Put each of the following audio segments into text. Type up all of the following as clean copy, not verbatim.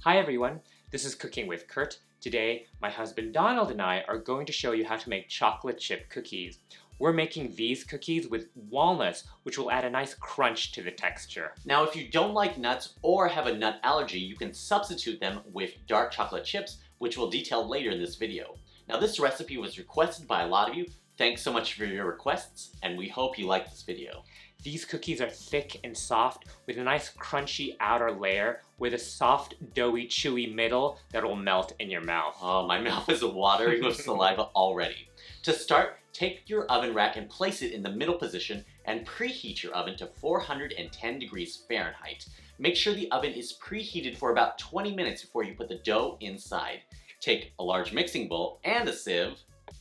Hi everyone, this is Cooking with Kurt. Today, my husband Donald and I are going to show you how to make chocolate chip cookies. We're making these cookies with walnuts, which will add a nice crunch to the texture. Now, if you don't like nuts or have a nut allergy, you can substitute them with dark chocolate chips, which we'll detail later in this video. Now, this recipe was requested by a lot of you. Thanks so much for your requests, and we hope you like this video. These cookies are thick and soft with a nice crunchy outer layer with a soft, doughy, chewy middle that will melt in your mouth. Oh, my mouth is watering with saliva already. To start, take your oven rack and place it in the middle position and preheat your oven to 410 degrees Fahrenheit. Make sure the oven is preheated for about 20 minutes before you put the dough inside. Take a large mixing bowl and a sieve.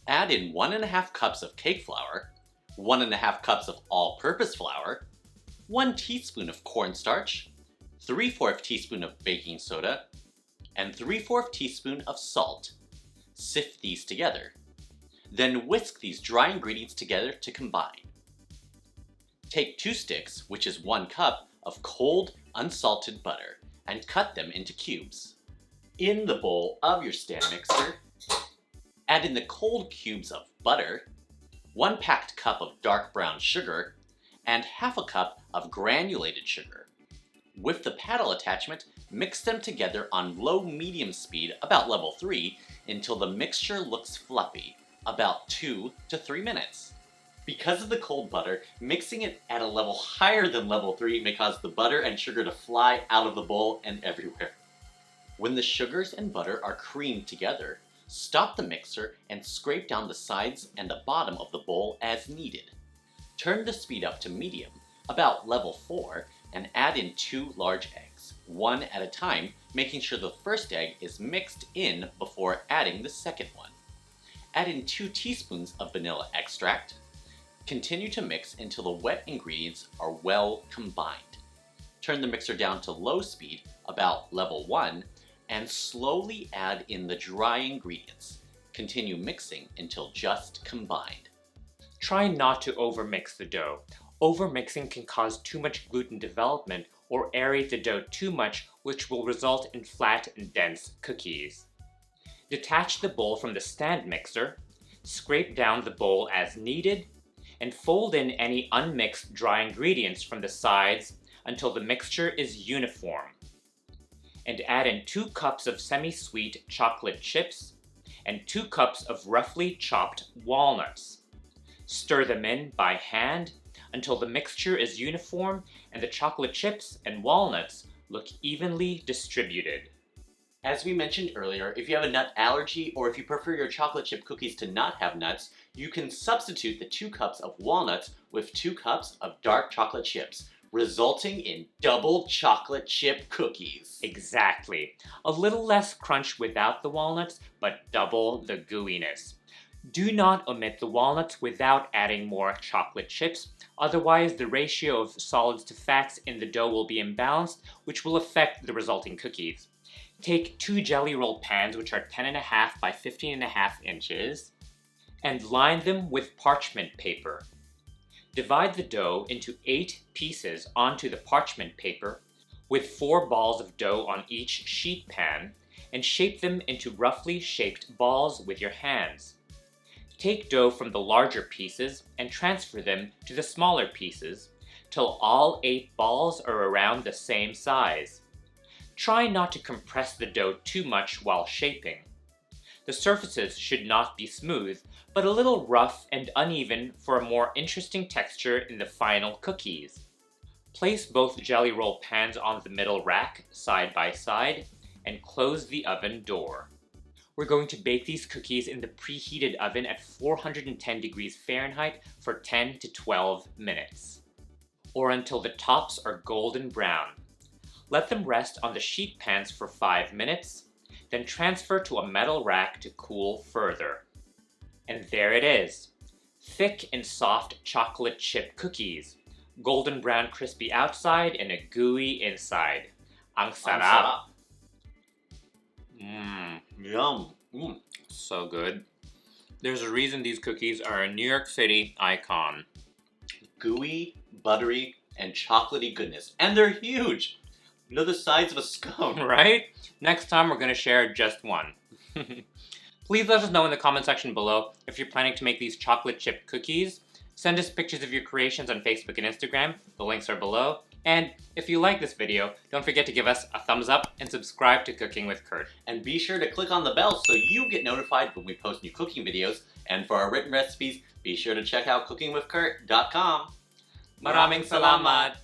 Add in 1.5 cups of cake flour, 1.5 cups of all-purpose flour, 1 teaspoon of cornstarch, 3/4 teaspoon of baking soda, and 3/4 teaspoon of salt. Sift these together. Then whisk these dry ingredients together to combine. Take 2 sticks, which is 1 cup, of cold, unsalted butter, and cut them into cubes. In the bowl of your stand mixer, add in the cold cubes of butter, 1 packed cup of dark brown sugar, and 1/2 cup of granulated sugar. With the paddle attachment, mix them together on low-medium speed, about level 3, until the mixture looks fluffy, about 2 to 3 minutes. Because of the cold butter, mixing it at a level higher than level 3 may cause the butter and sugar to fly out of the bowl and everywhere. When the sugars and butter are creamed together, stop the mixer and scrape down the sides and the bottom of the bowl as needed. Turn the speed up to medium, about level 4, and add in 2 large eggs, one at a time, making sure the first egg is mixed in before adding the second one. Add in 2 teaspoons of vanilla extract. Continue to mix until the wet ingredients are well combined. Turn the mixer down to low speed, about level 1, and slowly add in the dry ingredients. Continue mixing until just combined. Try not to overmix the dough. Overmixing can cause too much gluten development or aerate the dough too much, which will result in flat and dense cookies. Detach the bowl from the stand mixer, scrape down the bowl as needed, and fold in any unmixed dry ingredients from the sides until the mixture is uniform. And add in 2 cups of semi-sweet chocolate chips and 2 cups of roughly chopped walnuts. Stir them in by hand until the mixture is uniform and the chocolate chips and walnuts look evenly distributed. As we mentioned earlier, if you have a nut allergy or if you prefer your chocolate chip cookies to not have nuts, you can substitute the 2 cups of walnuts with 2 cups of dark chocolate chips, resulting in double chocolate chip cookies. Exactly. A little less crunch without the walnuts, but double the gooiness. Do not omit the walnuts without adding more chocolate chips, otherwise the ratio of solids to fats in the dough will be imbalanced, which will affect the resulting cookies. Take 2 jelly roll pans, which are 10.5 by 15.5 inches, and line them with parchment paper. Divide the dough into 8 pieces onto the parchment paper with 4 balls of dough on each sheet pan and shape them into roughly shaped balls with your hands. Take dough from the larger pieces and transfer them to the smaller pieces till all 8 balls are around the same size. Try not to compress the dough too much while shaping. The surfaces should not be smooth, but a little rough and uneven for a more interesting texture in the final cookies. Place both jelly roll pans on the middle rack, side by side, and close the oven door. We're going to bake these cookies in the preheated oven at 410 degrees Fahrenheit for 10 to 12 minutes, or until the tops are golden brown. Let them rest on the sheet pans for 5 minutes, then transfer to a metal rack to cool further. And there it is. Thick and soft chocolate chip cookies. Golden brown crispy outside and a gooey inside. Ang sarap! Yum! So good. There's a reason these cookies are a New York City icon. Gooey, buttery, and chocolatey goodness. And they're huge! The size of a scone. Right? Next time we're going to share just one. Please let us know in the comment section below if you're planning to make these chocolate chip cookies. Send us pictures of your creations on Facebook and Instagram. The links are below. And if you like this video, don't forget to give us a thumbs up and subscribe to Cooking with Kurt. And be sure to click on the bell so you get notified when we post new cooking videos. And for our written recipes, be sure to check out cookingwithkurt.com. Maraming salamat!